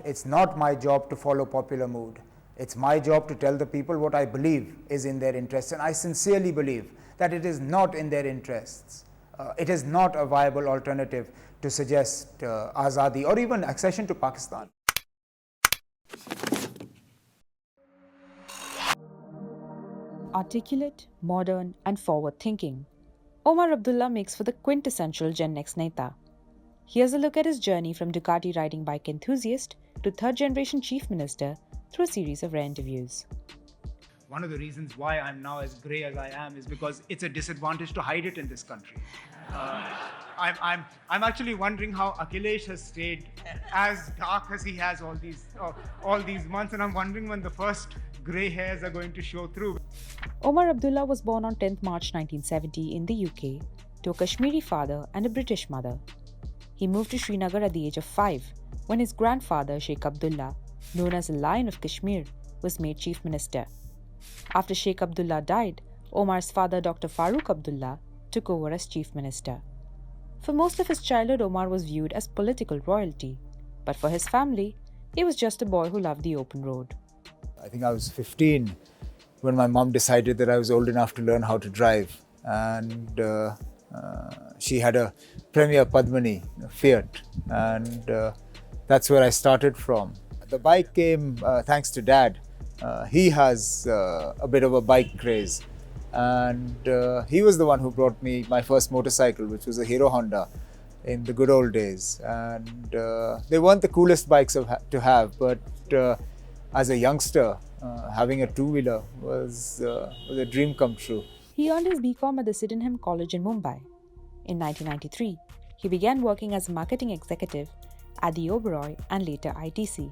It's not my job to follow popular mood. It's my job to tell the people what I believe is in their interests, and I sincerely believe that it is not in their interests. It is not a viable alternative to suggest Azadi or even accession to Pakistan. Articulate, modern, and forward-thinking, Omar Abdullah makes for the quintessential Gen X Neta. Here's a look at his journey from Ducati-riding bike enthusiast to third-generation chief minister through a series of rare interviews. One of the reasons why I'm now as grey as I am is because it's a disadvantage to hide it in this country. I'm actually wondering how Akhilesh has stayed as dark as he has all these months, and I'm wondering when the first grey hairs are going to show through. Omar Abdullah was born on 10th March 1970 in the UK to a Kashmiri father and a British mother. He moved to Srinagar at the age of 5 when his grandfather Sheikh Abdullah, known as the Lion of Kashmir, was made chief minister. After Sheikh Abdullah died, Omar's father Dr. Farooq Abdullah took over as chief minister. For most of his childhood, Omar was viewed as political royalty, but for his family, he was just a boy who loved the open road. I think I was 15 when my mom decided that I was old enough to learn how to drive, and she had a Premier Padmini, Fiat, and that's where I started from. The bike came thanks to Dad. He has a bit of a bike craze, and he was the one who brought me my first motorcycle, which was a Hero Honda in the good old days. And they weren't the coolest bikes to have, but as a youngster, having a two-wheeler was a dream come true. He earned his BCom at the Sydenham College in Mumbai. In 1993, he began working as a marketing executive at the Oberoi and later ITC.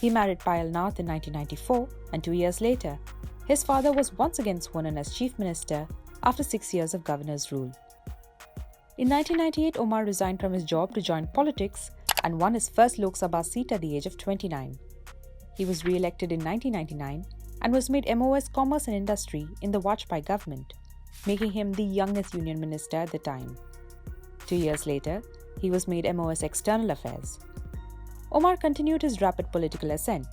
He married Payal Nath in 1994, and 2 years later, his father was once again sworn in as chief minister after 6 years of governor's rule. In 1998, Omar resigned from his job to join politics and won his first Lok Sabha seat at the age of 29. He was re-elected in 1999 and was made MOS Commerce and Industry in the Vajpayee government, making him the youngest union minister at the time. 2 years later, he was made MOS External Affairs. Omar continued his rapid political ascent,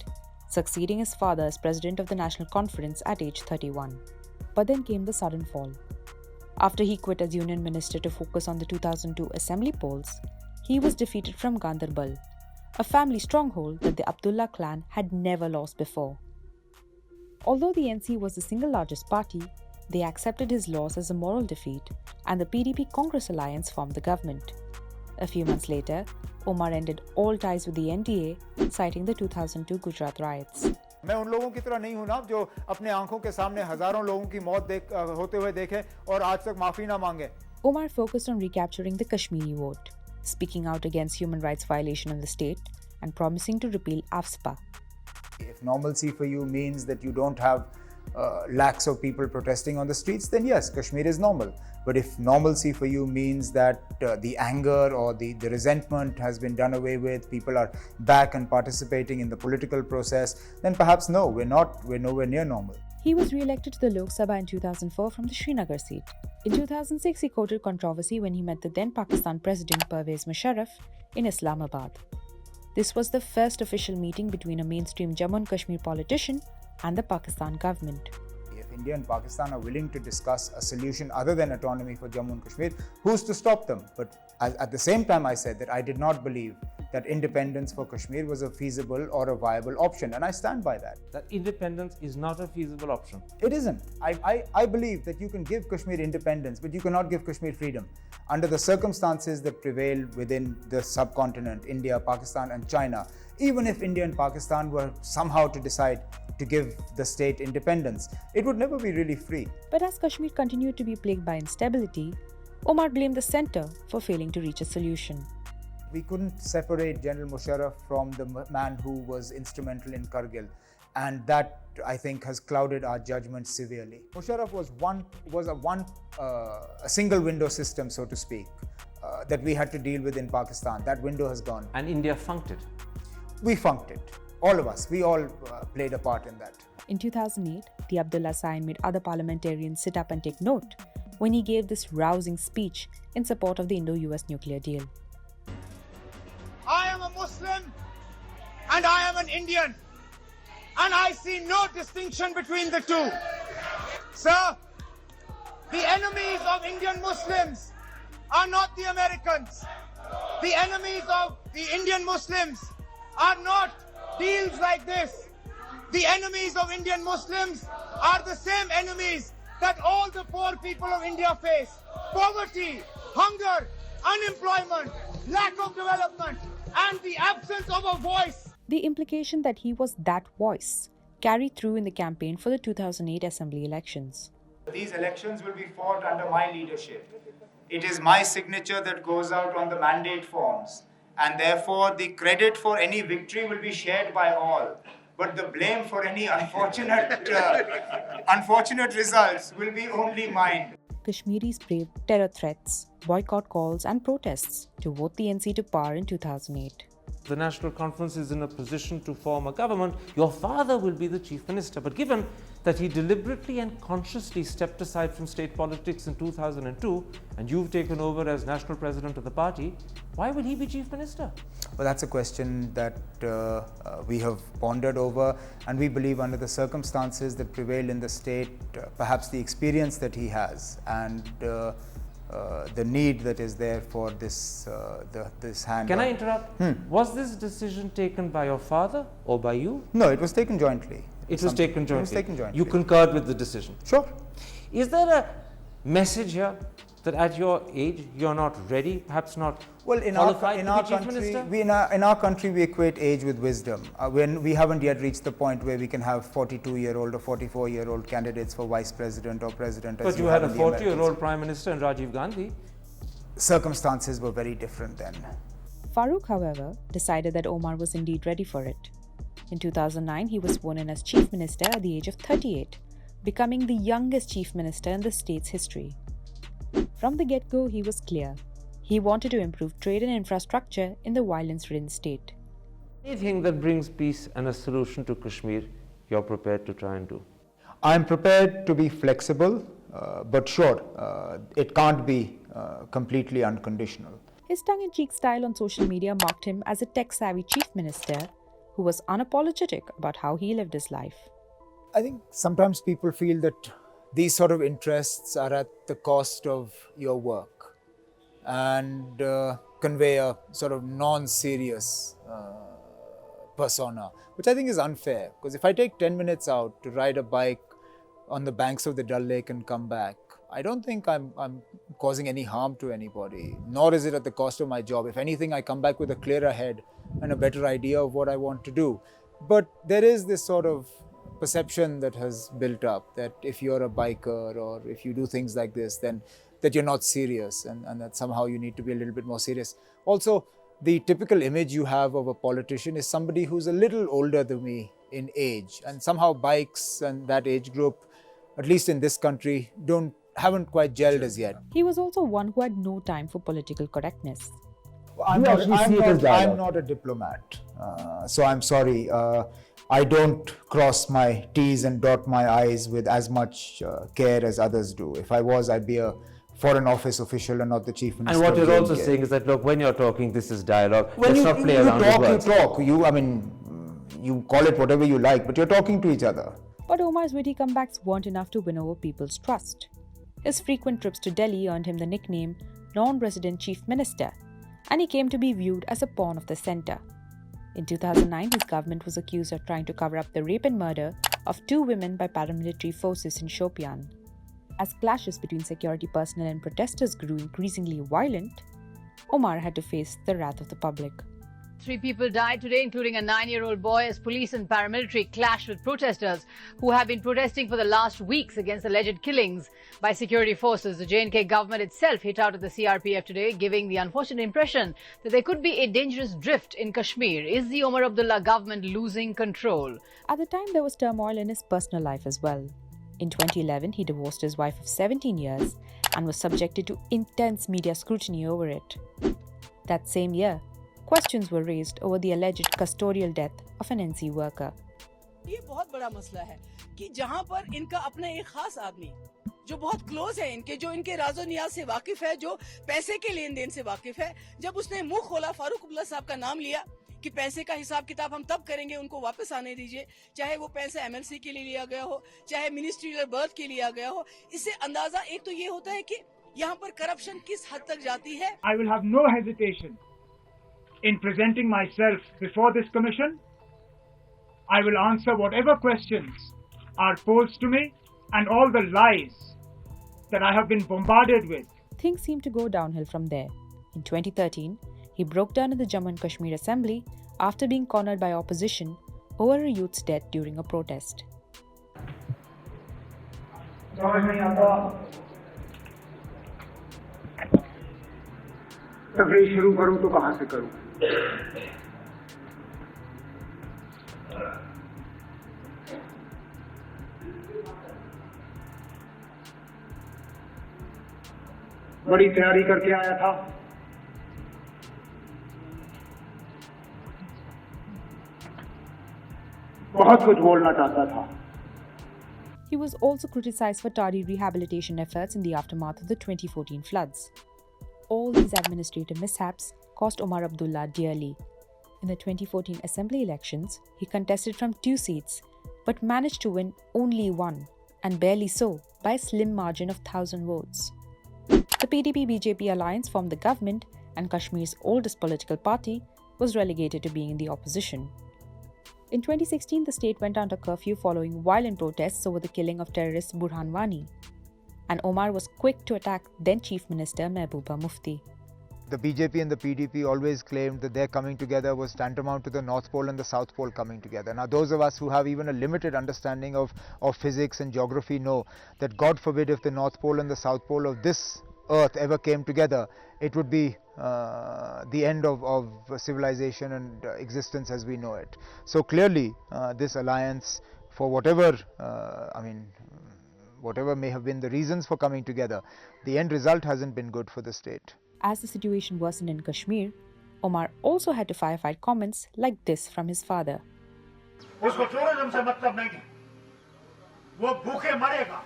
succeeding his father as president of the National Conference at age 31. But then came the sudden fall. After he quit as union minister to focus on the 2002 assembly polls, he was defeated from Gandarbal, a family stronghold that the Abdullah clan had never lost before. Although the NC was the single largest party, they accepted his loss as a moral defeat, and the PDP-Congress alliance formed the government. A few months later, Omar ended all ties with the NDA, citing the 2002 Gujarat riots. मैं उन लोगों की तरह नहीं हूं ना जो अपने आंखों के सामने हजारों लोगों की मौत होते हुए देखे और आज तक माफी ना मांगे. Omar focused on recapturing the Kashmiri vote, speaking out against human rights violation in the state and promising to repeal AFSPA. If normalcy for you means that you don't have lakhs of people protesting on the streets, then yes, Kashmir is normal. But if normalcy for you means that the anger or the resentment has been done away with, people are back and participating in the political process, then perhaps no, we're nowhere near normal. He was re-elected to the Lok Sabha in 2004 from the Srinagar seat. In 2006, he courted controversy when he met the then Pakistan President Pervez Musharraf in Islamabad. This was the first official meeting between a mainstream Jammu and Kashmir politician and the Pakistan government. If India and Pakistan are willing to discuss a solution other than autonomy for Jammu and Kashmir, who's to stop them? But at the same time, I said that I did not believe that independence for Kashmir was a feasible or a viable option, and I stand by that. That independence is not a feasible option. It isn't. I believe that you can give Kashmir independence, but you cannot give Kashmir freedom. Under the circumstances that prevail within the subcontinent, India, Pakistan and China, even if India and Pakistan were somehow to decide to give the state independence, it would never be really free. But as Kashmir continued to be plagued by instability, Omar blamed the centre for failing to reach a solution. We couldn't separate General Musharraf from the man who was instrumental in Kargil, and that, I think, has clouded our judgment severely. Musharraf was a single window system, so to speak, that we had to deal with in Pakistan. That window has gone. And India funked it. We funked it. All of us. We all played a part in that. In 2008, the Abdullah Scion made other parliamentarians sit up and take note when he gave this rousing speech in support of the Indo-US nuclear deal. I am a Muslim and I am an Indian. And I see no distinction between the two. Sir, the enemies of Indian Muslims are not the Americans. The enemies of the Indian Muslims are not deals like this. The enemies of Indian Muslims are the same enemies that all the poor people of India face. Poverty, hunger, unemployment, lack of development, and the absence of a voice. The implication that he was that voice carried through in the campaign for the 2008 assembly elections. These elections will be fought under my leadership. It is my signature that goes out on the mandate forms, and therefore the credit for any victory will be shared by all. But the blame for any unfortunate results will be only mine. Kashmiris braved terror threats, boycott calls, and protests to vote the NC to power in 2008. The National Conference is in a position to form a government. Your father will be the chief minister. But given that he deliberately and consciously stepped aside from state politics in 2002 and you've taken over as national president of the party, why will he be chief minister? Well, that's a question that we have pondered over, and we believe under the circumstances that prevail in the state, perhaps the experience that he has and the need that is there for this hand. Can I interrupt? Was this decision taken by your father or by you? No, it was taken jointly. It was taken jointly. It was taken jointly. You concurred with the decision? Sure. Is there a message here that at your age you're not ready, perhaps not qualified to be chief minister? In our country we equate age with wisdom. When we haven't yet reached the point where we can have 42-year-old or 44-year-old candidates for vice president or president. But you had a 40-year-old prime minister in Rajiv Gandhi. Circumstances were very different then. Farooq, however, decided that Omar was indeed ready for it. In 2009, he was sworn in as chief minister at the age of 38, becoming the youngest chief minister in the state's history. From the get-go, he was clear. He wanted to improve trade and infrastructure in the violence-ridden state. Anything that brings peace and a solution to Kashmir, you're prepared to try and do? I'm prepared to be flexible, but sure, it can't be completely unconditional. His tongue-in-cheek style on social media marked him as a tech-savvy chief minister who was unapologetic about how he lived his life. I think sometimes people feel that these sort of interests are at the cost of your work and convey a sort of non-serious persona, which I think is unfair. Because if I take 10 minutes out to ride a bike on the banks of the Dal Lake and come back, I don't think I'm causing any harm to anybody, nor is it at the cost of my job. If anything, I come back with a clearer head and a better idea of what I want to do. But there is this sort of perception that has built up that if you're a biker or if you do things like this, then that you're not serious and that somehow you need to be a little bit more serious. Also, the typical image you have of a politician is somebody who's a little older than me in age, and somehow bikes and that age group, at least in this country, haven't quite gelled as yet. He was also one who had no time for political correctness. I'm not a diplomat, so I'm sorry. I don't cross my T's and dot my I's with as much care as others do. If I was, I'd be a Foreign Office official and not the Chief Minister. And what you're also saying is that, look, when you're talking, this is dialogue. Let's not play around with words. You talk. You call it whatever you like, but you're talking to each other. But Omar's witty comebacks weren't enough to win over people's trust. His frequent trips to Delhi earned him the nickname Non-Resident Chief Minister, and he came to be viewed as a pawn of the centre. In 2009, his government was accused of trying to cover up the rape and murder of 2 women by paramilitary forces in Shopian. As clashes between security personnel and protesters grew increasingly violent, Omar had to face the wrath of the public. 3 people died today, including a 9-year-old boy, as police and paramilitary clashed with protesters who have been protesting for the last weeks against alleged killings by security forces. The J&K government itself hit out at the CRPF today, giving the unfortunate impression that there could be a dangerous drift in Kashmir. Is the Omar Abdullah government losing control? At the time, there was turmoil in his personal life as well. In 2011, he divorced his wife of 17 years and was subjected to intense media scrutiny over it. That same year, questions were raised over the alleged custodial death of an NC worker. ये बहुत बड़ा मसला है कि जहां पर इनका अपना एक खास आदमी जो बहुत क्लोज है इनके, जो इनके राजो नियाज से वाकिफ है, जो पैसे के लेन देन से वाकिफ है, जब उसने मुंह खोला, फारूक अब्दुल्ला साहब का नाम लिया, कि पैसे का हिसाब किताब हम तब करेंगे, उनको वापस आने दीजिए, चाहे वो पैसा MLC के लिए लिया गया हो, चाहे मिनिस्ट्रियल बर्थ के लिया गया हो। इससे अंदाजा एक तो ये होता है कि यहाँ पर करप्शन किस हद तक जाती है। I will have no hesitation in presenting myself before this commission. I will answer whatever questions are posed to me and all the lies that I have been bombarded with. Things seemed to go downhill from there. In 2013, he broke down in the Jammu and Kashmir Assembly after being cornered by opposition over a youth's death during a protest. तकरीर शुरू करूं तो कहां से करूं? बड़ी तैयारी करके आया था। बहुत कुछ बोलना चाहता था। He was also criticized for tardy rehabilitation efforts in the aftermath of the 2014 floods. All these administrative mishaps cost Omar Abdullah dearly. In the 2014 assembly elections, he contested from 2 seats but managed to win only 1, and barely so, by a slim margin of 1,000 votes. The PDP-BJP alliance formed the government, and Kashmir's oldest political party was relegated to being in the opposition. In 2016, the state went under curfew following violent protests over the killing of terrorist Burhan Wani, and Omar was quick to attack then Chief Minister Mehbooba Mufti. The BJP and the PDP always claimed that their coming together was tantamount to the North Pole and the South Pole coming together. Now, those of us who have even a limited understanding of physics and geography know that, God forbid, if the North Pole and the South Pole of this earth ever came together, it would be the end of civilization and existence as we know it. So clearly, this alliance, for whatever whatever may have been the reasons for coming together, the end result hasn't been good for the state. As the situation worsened in Kashmir, Omar also had to firefight comments like this from his father. उसको tourism से मतलब नहीं, वो भूखे मरेगा,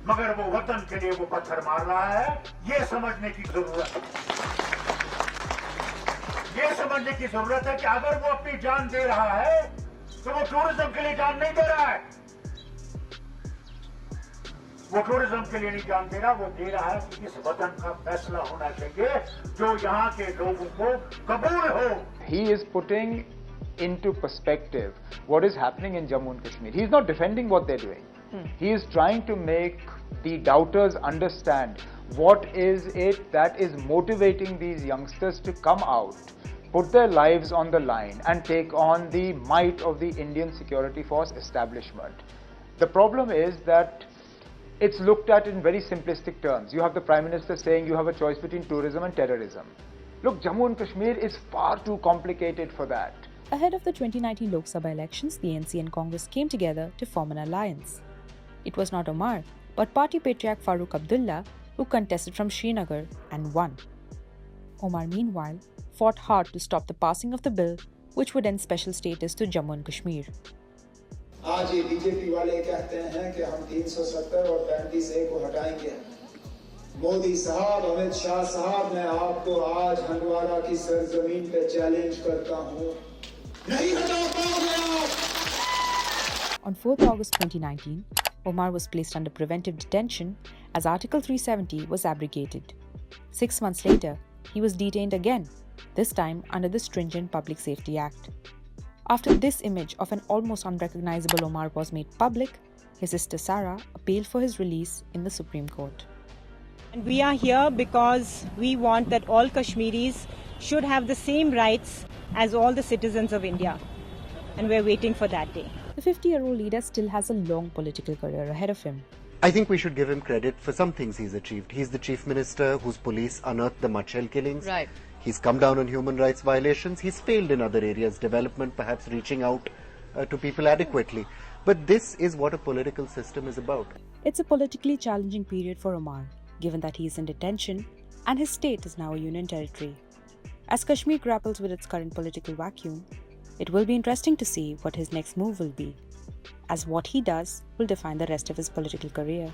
मगर वो वतन के लिए वो पत्थर मार रहा है, ये समझने की जरूरत है। ये समझने की जरूरत है कि अगर वो अपनी जान दे रहा है, तो वो टूरिज्म के लिए जान नहीं दे रहा है। वो टूरिज्म के लिए नहीं जान दे रहा, वो दे रहा है कि इस वतन का फैसला होना चाहिए, जो यहाँ के लोगों को कबूल हो। He is putting into perspective what is happening in Jammu and Kashmir. He is not defending what they're doing. He is trying to make the doubters understand what is it that is motivating these youngsters to come out, put their lives on the line and take on the might of the Indian security force establishment. The problem is that it's looked at in very simplistic terms. You have the Prime Minister saying you have a choice between tourism and terrorism. Look, Jammu and Kashmir is far too complicated for that. Ahead of the 2019 Lok Sabha elections, the NC and Congress came together to form an alliance. It was not Omar, but party patriarch Farooq Abdullah who contested from Srinagar and won. Omar, meanwhile, fought hard to stop the passing of the bill which would end special status to Jammu and Kashmir. आज ये BJP वाले कहते हैं कि हम 370 और 35A को हटाएंगे। मोदी साहब, अमित शाह साहब, मैं आपको आज हंडवारा की सरजमीन पे चैलेंज करता हूँ, नहीं हटा पाओगे आप। On 4th August 2019, Omar was placed under preventive detention as Article 370 was abrogated. 6 months later, he was detained again, this time under the stringent Public Safety Act. After this image of an almost unrecognizable Omar was made public, his sister Sarah appealed for his release in the Supreme Court. And we are here because we want that all Kashmiris should have the same rights as all the citizens of India. And we're waiting for that day. The 50-year-old leader still has a long political career ahead of him. I think we should give him credit for some things he's achieved. He's the chief minister whose police unearthed the mudshell killings. Right. He's come down on human rights violations. He's failed in other areas, development, perhaps reaching out to people adequately. But this is what a political system is about. It's a politically challenging period for Omar, given that he is in detention and his state is now a union territory. As Kashmir grapples with its current political vacuum, it will be interesting to see what his next move will be, as what he does will define the rest of his political career.